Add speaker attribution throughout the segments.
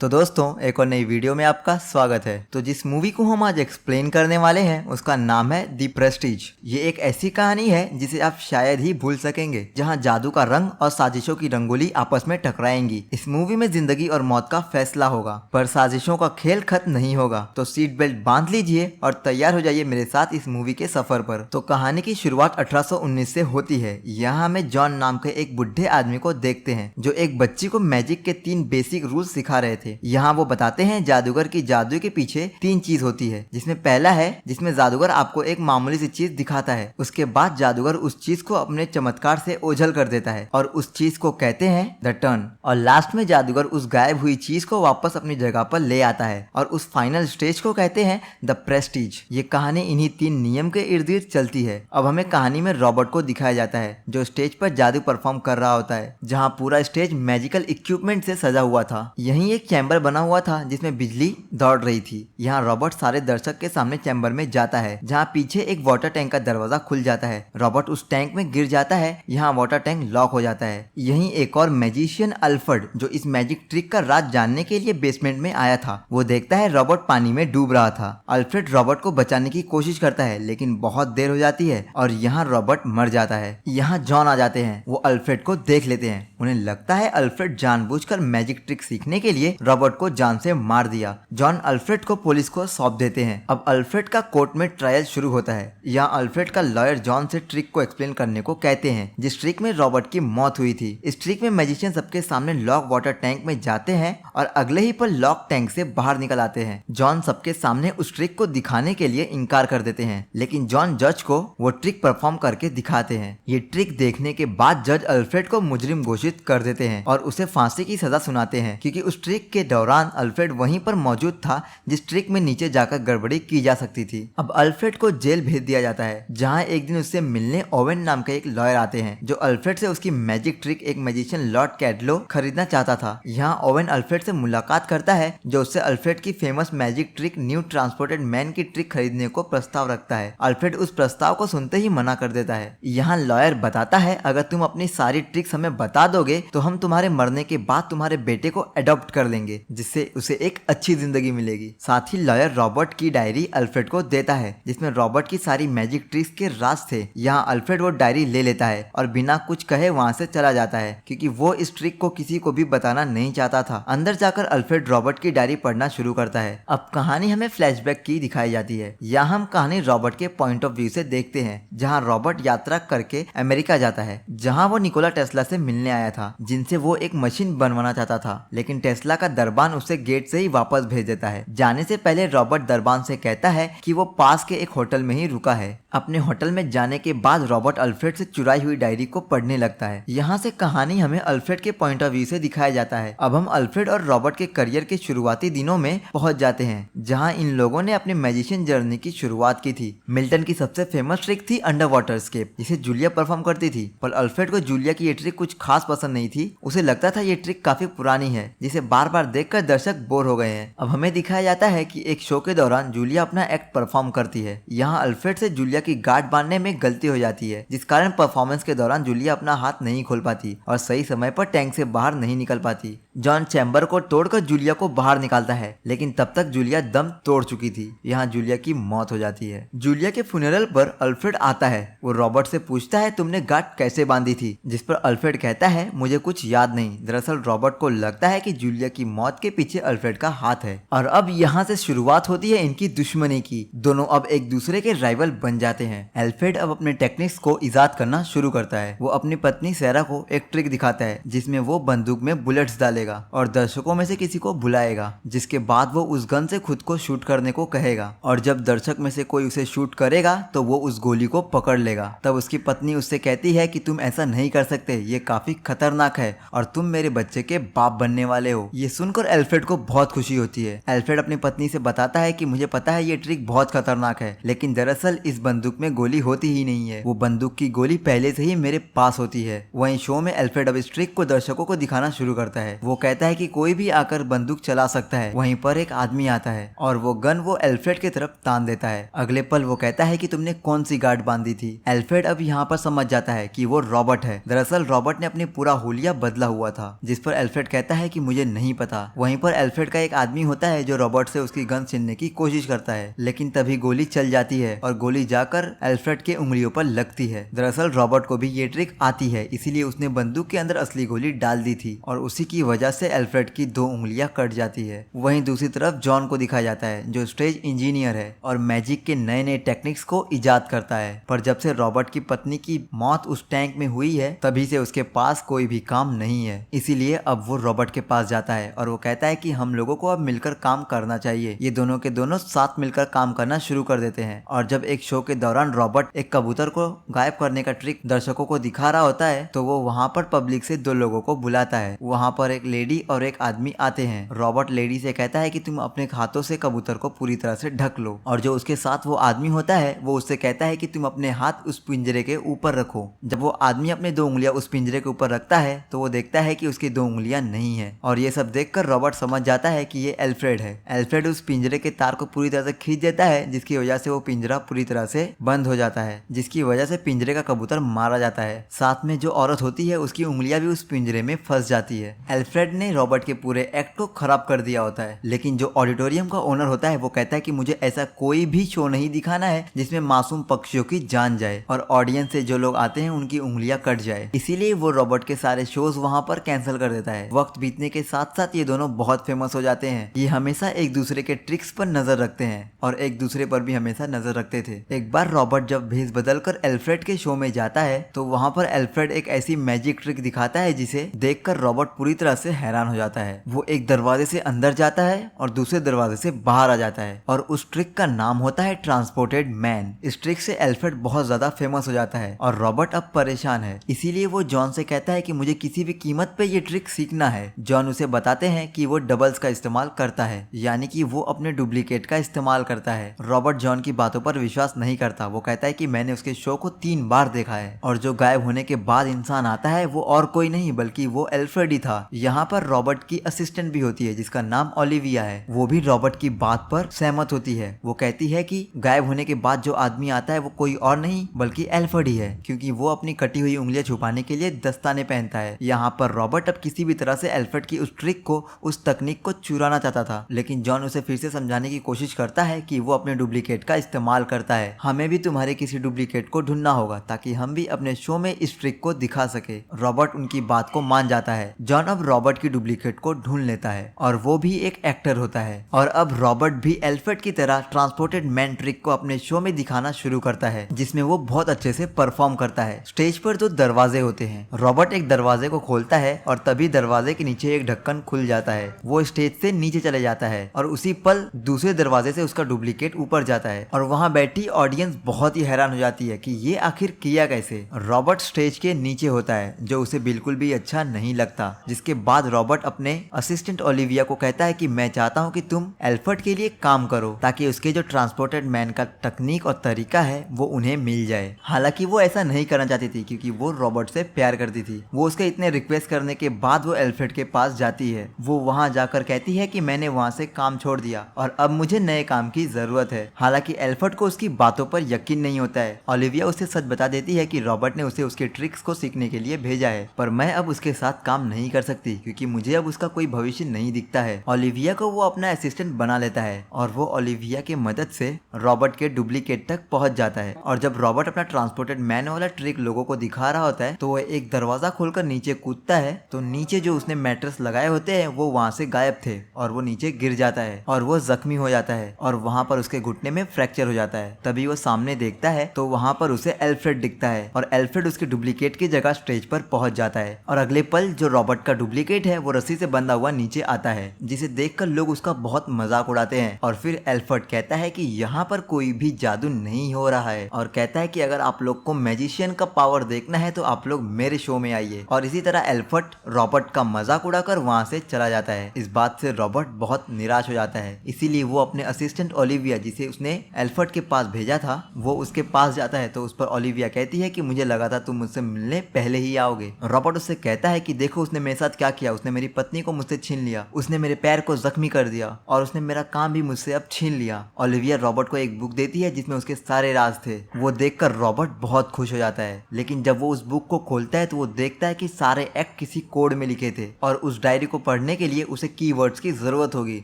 Speaker 1: तो दोस्तों एक और नई वीडियो में आपका स्वागत है। तो जिस मूवी को हम आज एक्सप्लेन करने वाले हैं उसका नाम है दी प्रेस्टीज। ये एक ऐसी कहानी है जिसे आप शायद ही भूल सकेंगे, जहां जादू का रंग और साजिशों की रंगोली आपस में टकराएंगी। इस मूवी में जिंदगी और मौत का फैसला होगा, पर साजिशों का खेल खत्म नहीं होगा। तो सीट बेल्ट बांध लीजिए और तैयार हो जाइए मेरे साथ इस मूवी के सफर पर। तो कहानी की शुरुआत 1819 से होती है। यहाँ हमें जॉन नाम के एक बुढ़े आदमी को देखते हैं जो एक बच्ची को मैजिक के 3 बेसिक रूल सिखा रहे थे। यहाँ वो बताते हैं जादूगर की जादू के पीछे 3 चीज होती है, जिसमें पहला है जिसमें जादूगर आपको एक मामूली सी चीज दिखाता है, उसके बाद जादूगर उस चीज को अपने चमत्कार से ओझल कर देता है और उस चीज को कहते हैं द टर्न, और लास्ट में जादूगर उस गायब हुई चीज को वापस अपनी जगह पर ले आता है और उस फाइनल स्टेज को कहते हैं द प्रेस्टीज। ये कहानी इन्हीं 3 नियम के इर्द गिर्द चलती है। अब हमें कहानी में रॉबर्ट को दिखाया जाता है जो स्टेज पर जादू परफॉर्म कर रहा होता है, जहाँ पूरा स्टेज मैजिकल इक्विपमेंट से सजा हुआ था। यहीं एक चैम्बर बना हुआ था जिसमें बिजली दौड़ रही थी। यहाँ रॉबर्ट सारे दर्शक के सामने चैम्बर में जाता है, जहाँ पीछे एक वाटर टैंक का दरवाजा खुल जाता है। रॉबर्ट उस टैंक में गिर जाता है। यहाँ वाटर टैंक लॉक हो जाता है। यहीं एक और मैजिशियन अल्फ्रेड, जो इस मैजिक ट्रिक का राज जानने के लिए बेसमेंट में आया था, वो देखता है रॉबर्ट पानी में डूब रहा था। अल्फ्रेड रॉबर्ट को बचाने की कोशिश करता है, लेकिन बहुत देर हो जाती है और यहाँ रॉबर्ट मर जाता है। यहाँ जॉन आ जाते हैं। वो अल्फ्रेड को देख लेते हैं। उन्हें लगता है अल्फ्रेड जानबूझकर मैजिक ट्रिक सीखने के लिए रॉबर्ट को जान से मार दिया। जॉन अल्फ्रेड को पुलिस को सौंप देते हैं। अब अल्फ्रेड का कोर्ट में ट्रायल शुरू होता है। यहाँ अल्फ्रेड का लॉयर जॉन से ट्रिक को एक्सप्लेन करने को कहते हैं, जिस ट्रिक में रॉबर्ट की मौत हुई थी। इस ट्रिक में मैजिशियन सबके सामने लॉक वाटर टैंक में जाते हैं और अगले ही पल लॉक टैंक से बाहर निकल आते हैं। जॉन सबके सामने उस ट्रिक को दिखाने के लिए इनकार कर देते हैं, लेकिन जॉन जज को वो ट्रिक परफॉर्म करके दिखाते हैं। ये ट्रिक देखने के बाद जज अल्फ्रेड को मुजरिम घोषित कर देते हैं और उसे फांसी की सजा सुनाते हैं, क्योंकि उस ट्रिक के दौरान अल्फ्रेड वहीं पर मौजूद था जिस ट्रिक में नीचे जाकर गड़बड़ी की जा सकती थी। अब अल्फ्रेड को जेल भेज दिया जाता है, जहां एक दिन उससे मिलने ओवेन नाम का एक लॉयर आते हैं, जो अल्फ्रेड से उसकी मैजिक ट्रिक एक मैजिशियन लॉर्ड कैडलो खरीदना चाहता था। यहाँ ओवेन अल्फ्रेड से मुलाकात करता है, जो उससे अल्फ्रेड की famous magic trick new transported man की ट्रिक खरीदने को प्रस्ताव रखता है। अल्फ्रेड उस प्रस्ताव को सुनते ही मना कर देता है। यहाँ लॉयर बताता है, अगर तुम अपनी सारी ट्रिक्स हमें बता दोगे तो हम तुम्हारे मरने के बाद तुम्हारे बेटे को अडॉप्ट कर लेंगे, जिससे उसे एक अच्छी जिंदगी मिलेगी। साथ ही लॉयर रॉबर्ट की डायरी अल्फ्रेड को देता है, जिसमें रॉबर्ट की सारी मैजिक ट्रिक्स के राज थे। यहाँ अल्फ्रेड वो डायरी ले लेता है और बिना कुछ कहे वहाँ से चला जाता है, क्योंकि वो इस ट्रिक को किसी को भी बताना नहीं चाहता था। अंदर जाकर अल्फ्रेड रॉबर्ट की डायरी पढ़ना शुरू करता है। अब कहानी हमें फ्लैशबैक की दिखाई जाती है। यहाँ हम कहानी रॉबर्ट के पॉइंट ऑफ व्यू से देखते हैं, जहाँ रॉबर्ट यात्रा करके अमेरिका जाता है, जहाँ वो निकोला टेस्ला से मिलने आया था, जिनसे वो एक मशीन बनवाना चाहता था, लेकिन टेस्ला का दरबान उसे गेट से ही वापस भेज देता है। जाने से पहले रॉबर्ट दरबान से कहता है कि वो पास के एक होटल में ही रुका है। अपने होटल में जाने के बाद रॉबर्ट अल्फ्रेड से चुराई हुई डायरी को पढ़ने लगता है। यहाँ से कहानी हमें अल्फ्रेड के पॉइंट ऑफ व्यू से दिखाया जाता है। अब हम अल्फ्रेड और रॉबर्ट के करियर के शुरुआती दिनों में पहुंच जाते हैं, जहाँ इन लोगों ने अपनी मैजिशियन जर्नी की शुरुआत की थी। मिल्टन की सबसे फेमस ट्रिक थी अंडर वाटर स्केप, जिसे जूलिया परफॉर्म करती थी, पर अल्फ्रेड को जूलिया की ये ट्रिक कुछ खास पसंद नहीं थी। उसे लगता था ये ट्रिक काफी पुरानी है, जिसे बार बार देखकर दर्शक बोर हो गए हैं। अब हमें दिखाया जाता है कि एक शो के दौरान जूलिया अपना एक्ट परफॉर्म करती है। यहाँ अल्फ्रेड से जूलिया की गार्ड बांधने में गलती हो जाती है, जिस कारण परफॉर्मेंस के दौरान जूलिया अपना हाथ नहीं खोल पाती और सही समय पर टैंक से बाहर नहीं निकल पाती। जॉन चैम्बर को तोड़कर जूलिया को बाहर निकालता है, लेकिन तब तक जूलिया दम तोड़ चुकी थी। यहाँ जूलिया की मौत हो जाती है। जूलिया के फ्यूनरल पर अल्फ्रेड आता है। वो रॉबर्ट से पूछता है, तुमने गार्ड कैसे बांधी थी? जिस पर अल्फ्रेड कहता है, मुझे कुछ याद नहीं। दरअसल रॉबर्ट को लगता है कि जूलिया की मौत के पीछे अल्फ्रेड का हाथ है। और अब यहाँ से शुरुआत होती है इनकी दुश्मनी की। दोनों अब एक दूसरे के राइवल बन जाते हैं। अल्फ्रेड अब अपने टेक्निक्स को इजाद करना शुरू करता है। वो अपनी पत्नी सैरा को एक ट्रिक दिखाता है, जिसमें वो बंदूक में बुलेट्स डालेगा और दर्शकों में से किसी को बुलाएगा, जिसके बाद वो उस गन से खुद को शूट करने को कहेगा, और जब दर्शक में से कोई उसे शूट करेगा तो वो उस गोली को पकड़ लेगा। तब उसकी पत्नी उससे कहती है कि तुम ऐसा नहीं कर सकते, ये काफी खतरनाक है और तुम मेरे बच्चे के बाप बनने वाले हो। ये सुनकर अल्फ्रेड को बहुत खुशी होती है। अल्फ्रेड अपनी पत्नी से बताता है कि मुझे पता है ये ट्रिक बहुत खतरनाक है, लेकिन दरअसल इस बंदूक में गोली होती ही नहीं है। वो बंदूक की गोली पहले से ही मेरे पास होती है। वहीं शो में अल्फ्रेड अब इस ट्रिक को दर्शकों को दिखाना शुरू करता है। वो कहता है कि कोई भी आकर बंदूक चला सकता है। वहीं पर एक आदमी आता है और वो गन वो एल्फ्रेड की तरफ तान देता है। अगले पल वो कहता है कि तुमने कौन सी गार्ड बांधी थी। एल्फ्रेड अब यहाँ पर समझ जाता है कि वो रॉबर्ट है। दरअसल रॉबर्ट ने अपने पूरा हुलिया बदला हुआ था, जिस पर एल्फ्रेड कहता है कि मुझे नहीं पता। वहीं पर एल्फ्रेड का एक आदमी होता है जो रॉबर्ट से उसकी गन छीनने की कोशिश करता है, लेकिन तभी गोली चल जाती है और गोली जाकर एल्फ्रेड के उंगलियों पर लगती है। दरअसल रॉबर्ट को भी ये ट्रिक आती है, इसीलिए उसने बंदूक के अंदर असली गोली डाल दी थी और उसी की वजह से एल्फ्रेड की 2 उंगलियां कट जाती है। वहीं दूसरी तरफ जॉन को दिखाया जाता है जो स्टेज इंजीनियर है और मैजिक के नए नए टेक्निक्स को इजाद करता है। पर जब से रॉबर्ट की पत्नी की मौत उस टैंक में हुई है, तभी से उसके पास कोई भी काम नहीं है। इसीलिए अब वो रॉबर्ट के पास जाता है और वो कहता है कि हम लोगों को अब मिलकर काम करना चाहिए। ये दोनों के दोनों साथ मिलकर काम करना शुरू कर देते हैं। और जब एक शो के दौरान रॉबर्ट एक कबूतर को गायब करने का ट्रिक दर्शकों को दिखा रहा होता है, तो वो वहाँ पर पब्लिक से 2 लोगों को बुलाता है। वहाँ पर एक लेडी और एक आदमी आते हैं। रॉबर्ट लेडी से कहता है कि तुम अपने हाथों से कबूतर को पूरी तरह से ढक लो, और जो उसके साथ वो आदमी होता है वो उससे कहता है कि तुम अपने हाथ उस पिंजरे के ऊपर रखो। जब वो आदमी अपने 2 उंगलियां उस पिंजरे के ऊपर रखता है तो वो देखता है कि उसकी 2 उंगलियां नहीं है, और ये सब देखकर रॉबर्ट समझ जाता है कि ये एल्फ्रेड है। एल्फ्रेड उस पिंजरे के तार को पूरी तरह से खींच देता है, जिसकी वजह से वो पिंजरा पूरी तरह से बंद हो जाता है, जिसकी वजह से पिंजरे का कबूतर मारा जाता है। साथ में जो औरत होती है उसकी उंगलियां भी उस पिंजरे में फंस जाती है। एल्फ्रेड ने रॉबर्ट के पूरे एक्ट को खराब कर दिया होता है, लेकिन जो ऑडिटोरियम का ओनर होता है वो कहता है कि मुझे ऐसा कोई भी शो नहीं दिखाना है जिसमें मासूम पक्षियों की जान जाए और ऑडियंस से जो लोग आते हैं उनकी उंगलियां कट जाए। इसीलिए वो रॉबर्ट के सारे शोज वहां पर कैंसिल कर देता है। वक्त बीतने के साथ साथ ये दोनों बहुत फेमस हो जाते हैं। ये हमेशा एक दूसरे के ट्रिक्स पर नजर रखते हैं और एक दूसरे पर भी हमेशा नजर रखते थे। एक बार रॉबर्ट जब भेस बदलकर एल्फ्रेड के शो में जाता है तो वहां पर एल्फ्रेड एक ऐसी मैजिक ट्रिक दिखाता है जिसे देखकर रॉबर्ट पूरी तरह से हैरान हो जाता है। वो एक दरवाजे से अंदर जाता है और दूसरे दरवाजे से बाहर आ जाता है और उस ट्रिक का नाम होता है ट्रांसपोर्टेड मैन। इस ट्रिक से एल्फ्रेड बहुत ज्यादा फेमस हो जाता है और रॉबर्ट अब परेशान है। इसीलिए वो जॉन से कहता है कि मुझे किसी भी कीमत पे ये ट्रिक सीखना है। जॉन उसे बताते हैं कि वो डबल्स का इस्तेमाल करता है, यानी कि वो अपने डुप्लीकेट का इस्तेमाल करता है। रॉबर्ट जॉन की बातों पर विश्वास नहीं करता। वो कहता है कि मैंने उसके शो को 3 बार देखा है और जो गायब होने के बाद इंसान आता है वो और कोई नहीं बल्कि वो एल्फ्रेड ही था। यहाँ पर रॉबर्ट की असिस्टेंट भी होती है जिसका नाम ओलिविया है। वो भी रॉबर्ट की बात पर सहमत होती है। वो कहती है कि गायब होने के बाद जो आदमी आता है वो कोई और नहीं बल्कि एल्फ्रेड ही है, क्योंकि वो अपनी कटी हुई उंगलियां छुपाने के लिए दस्ताने पहनता है। यहाँ पर रॉबर्ट अब किसी भी तरह से एल्फ्रेड की उस ट्रिक को, उस तकनीक को चुराना चाहता था, लेकिन जॉन उसे फिर से समझाने की कोशिश करता है कि वो अपने डुप्लीकेट का इस्तेमाल करता है। हमें भी तुम्हारे किसी डुप्लीकेट को ढूंढना होगा ताकि हम भी अपने शो में इस ट्रिक को दिखा सके। रॉबर्ट उनकी बात को मान जाता है। जॉन अब रॉबर्ट की डुप्लीकेट को ढूंढ लेता है और वो भी एक एक्टर होता है, और अब रॉबर्ट भी एल्फ्रेड की तरह ट्रांसपोर्टेड मैन ट्रिक को अपने शो में दिखाना शुरू करता है, जिसमें वो बहुत अच्छे से परफॉर्म करता है। स्टेज पर 2 दरवाजे होते हैं। रॉबर्ट एक दरवाजे को खोलता है और तभी दरवाजे के नीचे एक ढक्कन खुल जाता है। वो स्टेज से नीचे चले जाता है और उसी पल दूसरे दरवाजे से उसका डुप्लीकेट ऊपर जाता है और वहाँ बैठी ऑडियंस बहुत ही हैरान हो जाती है कि ये आखिर किया कैसे। रॉबर्ट स्टेज के नीचे होता है जो उसे बिल्कुल भी अच्छा नहीं लगता, जिसके बाद रॉबर्ट अपने असिस्टेंट ओलिविया को कहता है कि मैं चाहता हूँ कि तुम एल्फ्रेड के लिए काम करो ताकि उसके जो ट्रांसपोर्टेड मैन का तकनीक और तरीका है वो उन्हें मिल जाए। हालांकि वो ऐसा नहीं करना चाहती थी क्योंकि वो रॉबर्ट से प्यार करती थी। वो उसके इतने रिक्वेस्ट करने के बाद वो एल्फ्रेड के पास जाती है। वो वहाँ जाकर कहती है कि मैंने वहाँ से काम छोड़ दिया और अब मुझे नए काम की जरूरत है। हालांकि एल्फ्रेड को उसकी बातों पर यकीन नहीं होता है। ओलिविया उसे सच बता देती है कि रॉबर्ट ने उसे उसके ट्रिक्स को सीखने के लिए भेजा है, पर मैं अब उसके साथ काम नहीं कर सकती क्योंकि मुझे अब उसका कोई भविष्य नहीं दिखता है। ओलिविया को वो अपना असिस्टेंट बना लेता है और वो ओलिविया की मदद से रॉबर्ट के डुप्लीकेट तक पहुंच जाता है। और जब रॉबर्ट अपना ट्रांसपोर्टेड मैन वाला ट्रिक लोगों को दिखा रहा होता है तो वो एक दरवाजा खोलकर नीचे कूदता है, तो नीचे जो उसने मैट्रेस लगाए होते हैं वो वहाँ से गायब थे और वो नीचे गिर जाता है और वो जख्मी हो जाता है और वहाँ पर उसके घुटने में फ्रैक्चर हो जाता है। तभी वो सामने देखता है तो वहाँ पर उसे एल्फ्रेड दिखता है और एल्फ्रेड उसके डुप्लीकेट की जगह स्टेज पर पहुंच जाता है और अगले पल जो रॉबर्ट का डुप्लीकेट है वो रस्सी से बंधा हुआ नीचे आता है, जिसे देखकर लोग उसका बहुत मजाक उड़ाते हैं। और फिर एल्फ्रेड कहता है कि यहाँ पर कोई भी जादू नहीं हो रहा है और कहता है कि अगर आप लोग को मैजिशियन का पावर देखना है तो आप लोग मेरे शो में आइए। और इसी तरह एल्फ्रेड रॉबर्ट का मजाक उड़ाकर वहाँ से चला जाता है। इस बात से रॉबर्ट बहुत निराश हो जाता है, इसीलिए वो अपने असिस्टेंट ओलिविया जिसे उसने एल्फ्रेड के पास भेजा था वो उसके पास जाता है। तो उस पर ओलिविया कहती है कि मुझे लगा था तुम मुझसे मिलने पहले ही आओगे। रॉबर्ट उससे कहता है कि देखो उसने मेरे साथ क्या किया, उसने मेरी पत्नी को मुझसे छीन लिया, उसने मेरे पैर को जख्मी कर दिया और उसने मेरा काम भी मुझसे अब छीन लिया। ओलिविया रॉबर्ट को एक बुक देती है जिसमें उसके सारे राज थे। वो देखकर रॉबर्ट बहुत खुश हो जाता है, लेकिन जब वो उस बुक को खोलता है तो वो देखता है कि सारे एक्ट किसी कोड में लिखे थे और उस डायरी को पढ़ने के लिए उसे कीवर्ड्स की जरूरत होगी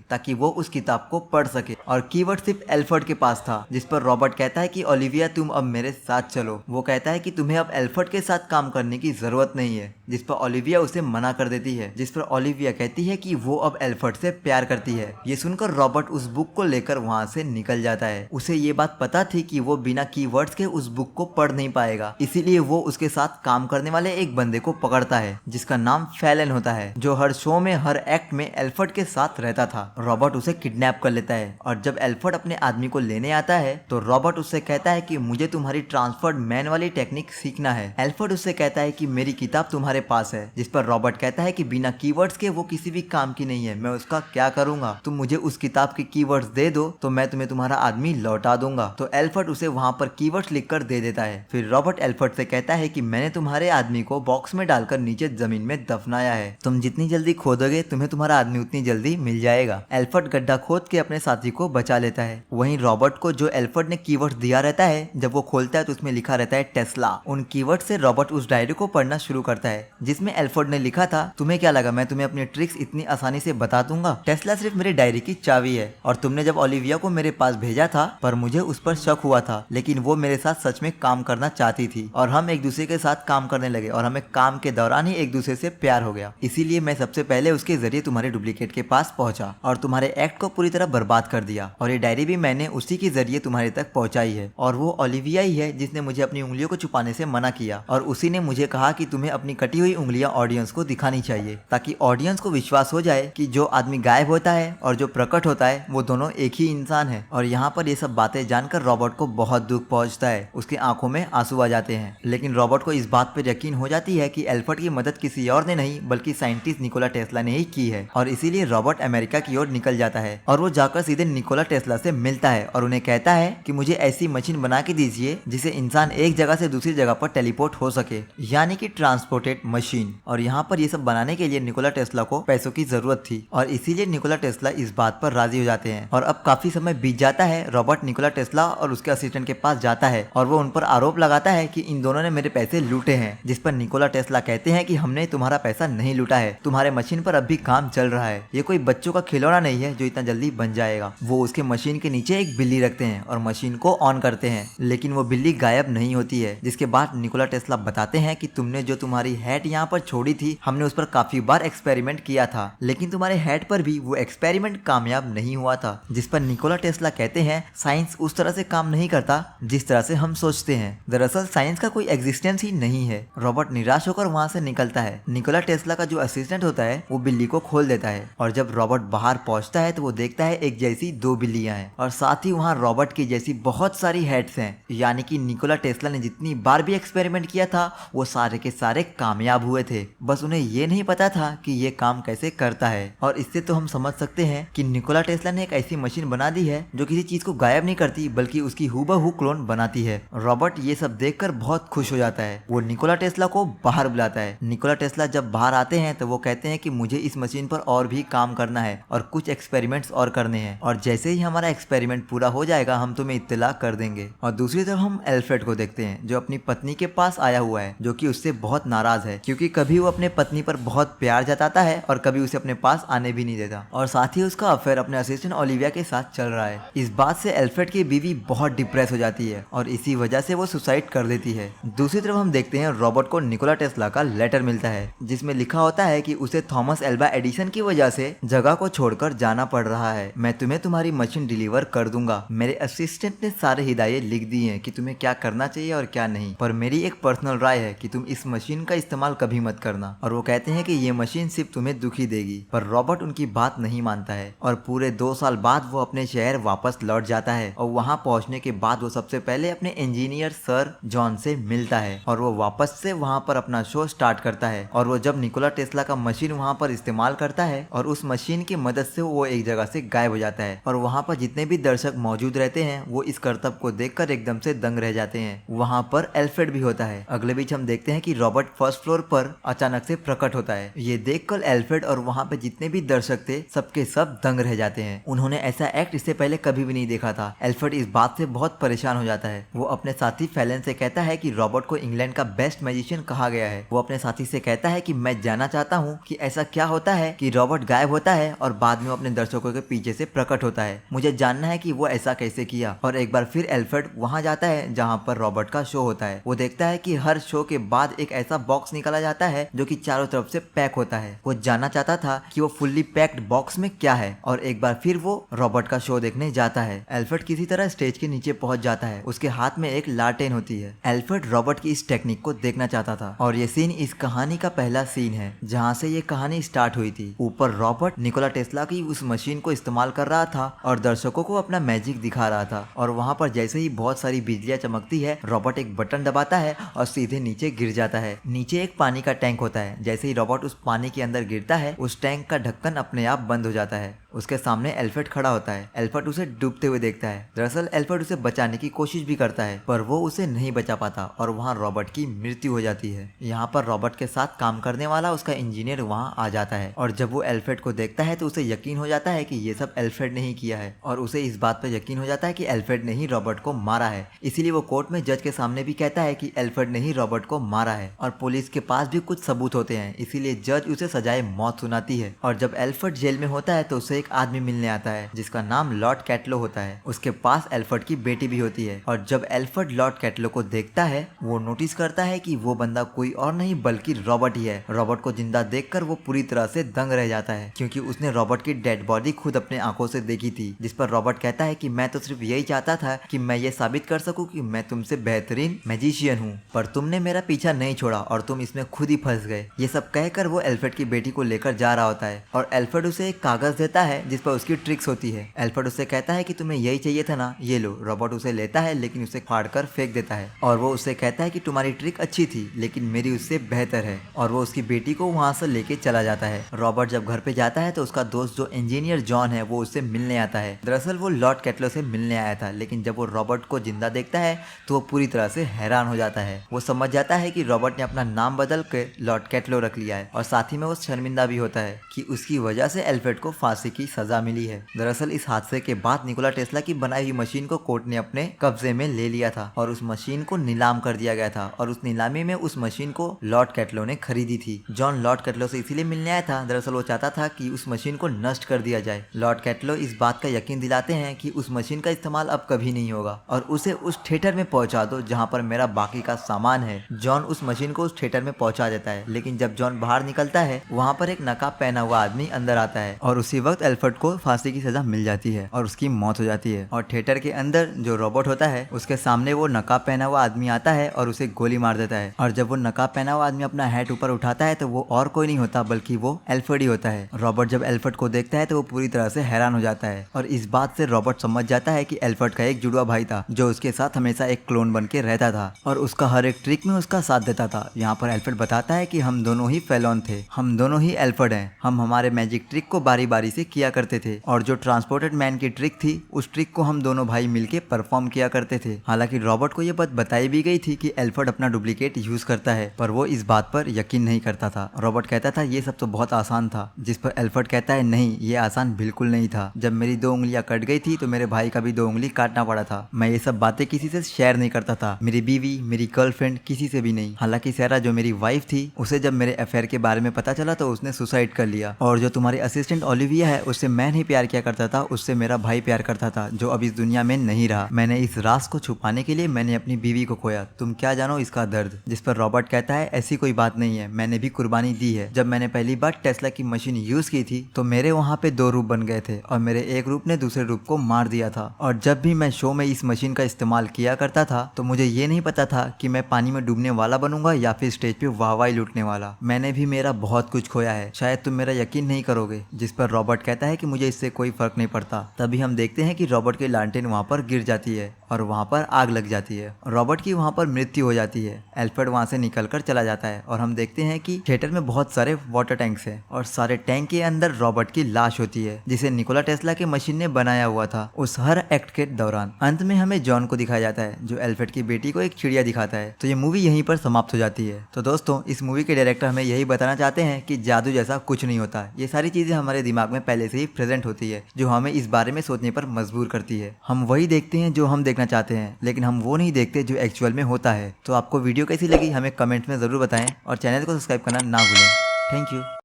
Speaker 1: ताकि वो उस किताब को पढ़ सके। और कीवर्ड सिर्फ एल्फर्ड के पास था, जिस पर रॉबर्ट कहता है कि ओलिविया तुम अब मेरे साथ चलो। वो कहता है कि तुम्हें अब एल्फर्ड के साथ काम करने की जरूरत नहीं है, जिस पर ओलिविया उसे मना कर देती है, जिस पर ओलिविया कहती है कि वो अब एल्फर्ड से प्यार करती है। ये सुनकर रॉबर्ट उस बुक को लेकर वहाँ से निकल जाता है। उसे ये बात पता थी कि वो बिना कीवर्ड्स के उस बुक को पढ़ नहीं पाएगा, इसीलिए वो उसके साथ काम करने वाले एक बंदे को पकड़ता है जिसका नाम फैलन होता है, जो हर शो में हर एक्ट में एल्फर्ड के साथ रहता था। रॉबर्ट उसे किडनैप कर लेता है और जब एल्फर्ड अपने आदमी को लेने आता है तो रॉबर्ट उससे कहता है कि मुझे तुम्हारी ट्रांसफर्ड मैन वाली टेक्निक सीखना है। एल्फर्ड उससे कहता है कि मेरी किताब तुम्हारे पास है, जिस पर रॉबर्ट कहता है कि बिना कीवर्ड्स के वो किसी भी काम की नहीं है, मैं उसका क्या करूंगा, तुम मुझे उस किताब के कीवर्ड्स दे दो तो मैं तुम्हें तुम्हारा आदमी लौटा दूंगा। तो एल्फर्ड उसे वहां पर कीवर्ड्स लिखकर दे देता है। फिर रॉबर्ट एल्फर्ड से कहता है कि मैंने तुम्हारे आदमी को बॉक्स में डालकर नीचे जमीन में दफनाया है, तुम जितनी जल्दी खोदोगे तुम्हें तुम्हारा आदमी उतनी जल्दी मिल जाएगा। एल्फर्ड गड्ढा खोद के अपने साथी को बचा लेता है। वहीं रॉबर्ट को जो एल्फर्ड ने कीवर्ड्स दिया रहता है, जब वो खोलता है तो उसमें लिखा रहता है टेस्ला। उन कीवर्ड से रॉबर्ट उस डायरी को पढ़ना शुरू करता है जिसमें एल्फर्ड ने लिखा था, तुम्हें क्या लगा मैं तुम्हें अपनी ट्रिक्स इतनी आसानी से बता दूंगा, टेस्ला सिर्फ मेरी डायरी की चाबी है और तुमने जब ओलिविया को मेरे पास भेजा था पर मुझे उस पर शक हुआ था, लेकिन वो मेरे साथ सच में काम करना चाहती थी और हम एक दूसरे के साथ काम करने लगे और हमें काम के दौरान ही एक दूसरे से प्यार हो गया, इसीलिए मैं सबसे पहले उसके जरिए तुम्हारे डुप्लीकेट के पास पहुंचा और तुम्हारे एक्ट को पूरी तरह बर्बाद कर दिया और ये डायरी भी मैंने उसी के जरिए तुम्हारे तक पहुंचाई है। और वो ओलिविया ही है जिसने मुझे अपनी उंगलियों को छुपाने से मना किया और उसी ने मुझे कहा कि तुम्हें अपनी कटी हुई उंगलियां ऑडियंस को दिखानी चाहिए ताकि ऑडियंस को विश्वास हो जाए कि जो आदमी गायब होता है और जो प्रकट होता है वो दोनों एक ही इंसान है। और यहाँ पर ये सब बातें जानकर रॉबर्ट को बहुत दुख पहुंचता है, उसकी आंखों में आंसू आ जाते हैं। लेकिन रॉबर्ट को इस बात पर यकीन हो जाती है कि एल्फर्ड की मदद किसी और ने नहीं बल्कि साइंटिस्ट निकोला टेस्ला ने ही की है और इसीलिए रॉबर्ट अमेरिका की ओर निकल जाता है और वो जाकर सीधे निकोला टेस्ला से मिलता है और उन्हें कहता है कि मुझे ऐसी मशीन बना के दीजिए जिसे इंसान एक जगह से दूसरी जगह पर टेलीपोर्ट हो सके, यानी कि ट्रांसपोर्टेड मशीन। और यहाँ पर ये सब बनाने के लिए निकोला टेस्ला को पैसों की जरूरत थी और इसीलिए निकोला टेस्ला इस बात पर राजी हो जाते हैं। और अब काफी समय बीत जाता है। रॉबर्ट निकोला टेस्ला और उसके असिस्टेंट के पास जाता है और वो उन पर आरोप लगाता है कि इन दोनों ने मेरे पैसे लूटे हैं, जिस पर निकोला टेस्ला कहते हैं कि हमने तुम्हारा पैसा नहीं लूटा है, तुम्हारे मशीन पर अब भी काम चल रहा है, ये कोई बच्चों का खिलौना नहीं है जो इतना जल्दी बन जाएगा। वो उसके मशीन के नीचे एक बिल्ली रखते हैं और मशीन को ऑन करते हैं, लेकिन वो बिल्ली गायब नहीं होती है। जिसके बाद निकोला टेस्ला बताते हैं कि तुमने जो तुम्हारी हैट यहाँ पर छोड़ी थी, हमने उस पर काफी बार एक्सपेरिमेंट किया था, लेकिन तुम्हारे हैट पर भी वो एक्सपेरिमेंट कामयाब नहीं हुआ था। जिस पर निकोला टेस्ला कहते हैं साइंस उस तरह से काम नहीं करता जिस तरह से हम सोचते हैं, दरअसल साइंस का कोई एग्जिस्टेंस ही नहीं है। रॉबर्ट निराश होकर वहाँ से निकलता है। निकोला टेस्ला का जो असिस्टेंट होता है वो बिल्ली को खोल देता है और जब रॉबर्ट बाहर पहुंचता है तो वो देखता है एक जैसी दो बिल्लियां हैं और साथ ही वहाँ रॉबर्ट की जैसी बहुत सारी हेड्स हैं, यानी कि निकोला टेस्ला ने जितनी बार भी एक्सपेरिमेंट किया था वो सारे के सारे कामयाब हुए थे, बस उन्हें ये नहीं पता था कि ये काम कैसे करता है। और इससे तो हम समझ सकते हैं कि निकोला टेस्ला ने एक ऐसी मशीन बना दी है जो किसी चीज को गायब नहीं करती बल्कि उसकी हूबहू क्लोन बनाती है। रॉबर्ट ये सब देखकर बहुत खुश हो जाता है। वो निकोला टेस्ला को बाहर बुलाता है। निकोला टेस्ला जब बाहर आते हैं तो वो कहते हैं कि मुझे इस मशीन पर और भी काम करना है और कुछ एक्सपेरिमेंट्स और करने हैं और जैसे ही हमारा एक्सपेरिमेंट पूरा हो जाएगा हम तुम्हें इत्तला कर देंगे। और दूसरी तरफ हम एल्फ्रेड को देखते हैं जो अपनी पत्नी के पास आया हुआ है, जो कि उससे बहुत नाराज है क्योंकि कभी वो अपने पत्नी पर बहुत प्यार जताता है और कभी उसे अपने पास आने भी नहीं देता और साथ ही उसका अफेयर अपने असिस्टेंट ओलिविया के साथ चल रहा है। इस बात से एल्फ्रेड की बीवी बहुत डिप्रेस हो जाती है और इसी वजह से वो सुसाइड कर लेती है। दूसरी तरफ हम देखते हैं रॉबर्ट को निकोला टेस्ला का लेटर मिलता है जिसमें लिखा होता है कि उसे थॉमस एल्वा एडिसन की वजह से जगह को छोड़कर जाना पड़ रहा है। मैं तुम्हें तुम्हारी मशीन डिलीवर कर दूंगा। मेरे असिस्टेंट ने सारे हिदायत लिख दी हैं कि तुम्हें क्या करना चाहिए और क्या नहीं, पर मेरी एक पर्सनल राय है कि तुम इस मशीन का इस्तेमाल कभी मत करना। और वो कहते हैं कि ये मशीन सिर्फ तुम्हें दुखी देगी, पर रॉबर्ट उनकी बात नहीं मानता है और पूरे 2 साल बाद वो अपने शहर वापस लौट जाता है और वहाँ पहुँचने के बाद वो सबसे पहले अपने इंजीनियर सर जॉन से मिलता है और वो वापस से वहाँ पर अपना शो स्टार्ट करता है। और वो जब निकोला टेस्ला का मशीन वहाँ पर इस्तेमाल करता है और उस मशीन की मदद से वो एक जगह से गायब हो जाता है और वहाँ पर जितने भी दर्शक मौजूद रहते हैं वो इस करतब को देखकर एकदम से दंग रह जाते हैं। वहाँ पर एल्फ्रेड भी होता है। अगले बीच हम देखते हैं कि रॉबर्ट फर्स्ट फ्लोर पर अचानक से प्रकट होता है है। ये देखकर एल्फ्रेड और वहाँ पे जितने भी दर्शक थे सबके सब दंग रह जाते हैं। उन्होंने ऐसा एक्ट इससे पहले कभी भी नहीं देखा था। एल्फ्रेड इस बात से बहुत परेशान हो जाता है। वो अपने साथी फैलन से कहता है कि रॉबर्ट को इंग्लैंड का बेस्ट मैजिशियन कहा गया है। वो अपने साथी से कहता है कि मैं जानना चाहता हूँ कि ऐसा क्या होता है कि रॉबर्ट गायब होता है और बाद में अपने दर्शकों के पीछे से प्रकट होता है। मुझे जानना है कि वो ऐसा कैसे किया। और एक बार फिर एल्फ्रेड वहाँ जाता है जहाँ पर रॉबर्ट का शो होता है। वो देखता है कि हर शो के बाद एक ऐसा बॉक्स निकाला जाता है जो कि चारों तरफ से पैक होता है। वो जानना चाहता था कि वो फुल्ली पैक्ड बॉक्स में क्या है और एक बार फिर वो रॉबर्ट का शो देखने जाता है। एल्फ्रेड किसी तरह स्टेज के नीचे पहुंच जाता है। उसके हाथ में एक लालटेन होती है। एल्फ्रेड रॉबर्ट की इस टेक्निक को देखना चाहता था और ये सीन इस कहानी का पहला सीन है जहाँ से ये कहानी स्टार्ट हुई थी। ऊपर रॉबर्ट निकोला टेस्ला की उस मशीन को इस्तेमाल कर रहा था और दर्शकों को अपना मैजिक दिखा रहा था और वहाँ पर जैसे ही बहुत सारी बिजलियाँ चमकती है, रॉबर्ट एक बटन दबाता है और सीधे नीचे गिर जाता है। नीचे एक पानी का टैंक होता है। जैसे ही रॉबर्ट उस पानी के अंदर गिरता है, उस टैंक का ढक्कन अपने आप बंद हो जाता है। उसके सामने एल्फ्रेड खड़ा होता है। एल्फ्रेड उसे डूबते हुए देखता है। दरअसल एल्फ्रेड उसे बचाने की कोशिश भी करता है पर वो उसे नहीं बचा पाता और वहाँ रॉबर्ट की मृत्यु हो जाती है। यहाँ पर रॉबर्ट के साथ काम करने वाला उसका इंजीनियर वहाँ आ जाता है और जब वो एल्फ्रेड को देखता है तो उसे यकीन हो जाता है कि ये सब एल्फ्रेड ने ही किया है और उसे इस बात पर यकीन हो जाता है कि एल्फ्रेड ने ही रॉबर्ट को मारा है। इसीलिए वो कोर्ट में जज के सामने भी कहता है कि एल्फ्रेड ने ही रॉबर्ट को मारा है और पुलिस के पास भी कुछ सबूत होते हैं। इसीलिए जज उसे सजाए मौत सुनाती है और जब एल्फ्रेड जेल में होता है तो उसे एक आदमी मिलने आता है जिसका नाम लॉर्ड कैटलो होता है। उसके पास एल्फ्रेड की बेटी भी होती है और जब एल्फ्रेड लॉर्ड कैटलो को देखता है वो नोटिस करता है कि वो बंदा कोई और नहीं बल्कि रॉबर्ट ही है। रॉबर्ट को जिंदा देखकर वो पूरी तरह से दंग रह जाता है क्योंकि उसने रॉबर्ट की डेड बॉडी खुद अपने आंखों से देखी थी। जिस पर रॉबर्ट कहता है कि मैं तो सिर्फ यही चाहता था कि मैं ये साबित कर सकूं कि मैं तुमसे बेहतरीन मैजिशियन हूँ, पर तुमने मेरा पीछा नहीं छोड़ा और तुम इसमें खुद ही फंस गए। ये सब कहकर वो एल्फ्रेड की बेटी को लेकर जा रहा होता है और एल्फ्रेड उसे एक कागज देता है जिस पर उसकी ट्रिक्स होती है। एल्फ्रेड उससे कहता है कि तुम्हें यही चाहिए था ना, ये लो। रॉबर्ट उसे लेता है लेकिन उसे फाड़ कर फेंक देता है और वो उससे कहता है कि तुम्हारी ट्रिक अच्छी थी लेकिन मेरी उससे बेहतर है और वो उसकी बेटी को वहाँ से लेके चला जाता है। रॉबर्ट जब घर पे जाता है तो उसका दोस्त जो इंजीनियर जॉन है वो उससे मिलने आता है। दरअसल वो लॉर्ड कैटलो से मिलने आया था लेकिन जब वो रॉबर्ट को जिंदा देखता है तो वो पूरी तरह से हैरान हो जाता है। वो समझ जाता है कि रॉबर्ट ने अपना नाम बदल के लॉर्ड कैटलो रख लिया है और साथ ही में वो शर्मिंदा भी होता है कि उसकी वजह से एल्फ्रेड को फांसी की सजा मिली है। दरअसल इस हादसे के बाद निकोला टेस्ला की बनाई हुई मशीन को कोर्ट ने अपने कब्जे में ले लिया था और उस मशीन को नीलाम कर दिया गया था और उस नीलामी में उस मशीन को लॉर्ड कैटलो ने खरीदी थी। जॉन लॉर्ड कैटलो से इसीलिए मिलने आया था, दरअसल वो चाहता था कि उस मशीन को नष्ट कर दिया जाए। लॉर्ड कैटलो इस बात का यकीन दिलाते हैं कि उस मशीन का इस्तेमाल अब कभी नहीं होगा और उसे उस थिएटर में पहुंचा दो जहां पर मेरा बाकी का सामान है। जॉन उस मशीन को उस थिएटर में पहुंचा देता है लेकिन जब जॉन बाहर निकलता है वहां पर एक नकाब पहना हुआ आदमी अंदर आता है और उसी वक्त एल्फ्रेड को फांसी की सजा मिल जाती है और उसकी मौत हो जाती है। और थिएटर के अंदर जो रॉबर्ट होता है उसके सामने वो नकाब पहना हुआ आदमी आता है और उसे गोली मार देता है और जब वो नकाब पहना हुआ आदमी अपना हैट ऊपर उठाता है तो वो और कोई नहीं होता बल्कि वो एल्फ्रेड ही होता है। रॉबर्ट जब एल्फ्रेड को देखता है तो वो पूरी तरह से हैरान हो जाता है और इस बात से रॉबर्ट समझ जाता है कि एल्फ्रेड का एक जुड़वा भाई था जो उसके साथ हमेशा एक क्लोन बन के रहता था और उसका हर एक ट्रिक में उसका साथ देता था। यहाँ पर एल्फ्रेड बताता है कि हम दोनों ही फेलोन थे, हम दोनों ही एल्फ्रेड हैं, हम हमारे मैजिक ट्रिक को बारी बारी से किया करते थे और जो ट्रांसपोर्टेड मैन की ट्रिक थी उस ट्रिक को हम दोनों भाई मिलके परफॉर्म किया करते थे। हालांकि रॉबर्ट को ये बात बताई भी गई थी कि एल्फ्रेड अपना डुप्लीकेट यूज करता है पर वो इस बात पर यकीन नहीं करता था। रॉबर्ट कहता था ये सब तो बहुत आसान था, जिस पर एल्फ्रेड कहता है नहीं, ये आसान बिल्कुल नहीं था। जब मेरी 2 उंगलियां कट गई थी तो मेरे भाई का भी 2 उंगली काटना पड़ा था। मैं ये सब बातें किसी से शेयर नहीं करता था, मेरी बीवी, मेरी गर्लफ्रेंड, किसी से भी नहीं। हालांकि सैरा जो मेरी वाइफ थी उसे जब मेरे अफेयर के बारे में पता चला तो उसने सुसाइड कर लिया और जो तुम्हारी असिस्टेंट ओलिविया है उससे मैं नहीं प्यार किया करता था, उससे मेरा भाई प्यार करता था जो अब इस दुनिया में नहीं रहा। मैंने इस राज को छुपाने के लिए मैंने अपनी बीवी को खोया, तुम क्या जानो इसका दर्द। जिस पर रॉबर्ट कहता है ऐसी कोई बात नहीं है, मैंने भी कुर्बानी दी है। जब मैंने पहली बार टेस्ला की मशीन यूज की थी तो मेरे वहाँ पे 2 रूप बन गए थे और मेरे एक रूप ने दूसरे रूप को मार दिया था और जब भी मैं शो में इस मशीन का इस्तेमाल किया करता था तो मुझे ये नहीं पता था कि मैं पानी में डूबने वाला बनूंगा या फिर स्टेज पे वाहवाही लूटने वाला। मैंने भी मेरा बहुत कुछ खोया है, शायद तुम मेरा यकीन नहीं करोगे। जिस पर रॉबर्ट कहता कहता है कि मुझे इससे कोई फर्क नहीं पड़ता। तभी हम देखते हैं कि रॉबर्ट की लालटेन वहाँ पर गिर जाती है और वहाँ पर आग लग जाती है। रॉबर्ट की वहाँ पर मृत्यु हो जाती है। एल्फ्रेड वहाँ से निकलकर चला जाता है और हम देखते हैं कि थिएटर में बहुत सारे वाटर टैंक्स हैं और सारे टैंक के अंदर रॉबर्ट की लाश होती है, जिसे निकोला टेस्ला की मशीन ने बनाया हुआ था उस हर एक्ट के दौरान। अंत में हमें जॉन को दिखाया जाता है जो एल्फ्रेड की बेटी को एक चिड़िया दिखाता है। तो ये मूवी यहीं पर समाप्त हो जाती है। तो दोस्तों, इस मूवी के डायरेक्टर हमें यही बताना चाहते हैं कि जादू जैसा कुछ नहीं होता। ये सारी चीजें हमारे दिमाग में पहले से ही प्रेजेंट होती है, जो हमें इस बारे में सोचने पर मजबूर करती है। हम वही देखते हैं जो हम देखना चाहते हैं, लेकिन हम वो नहीं देखते जो एक्चुअल में होता है। तो आपको वीडियो कैसी लगी हमें कमेंट में जरूर बताएं और चैनल को सब्सक्राइब करना ना भूलें। Thank you.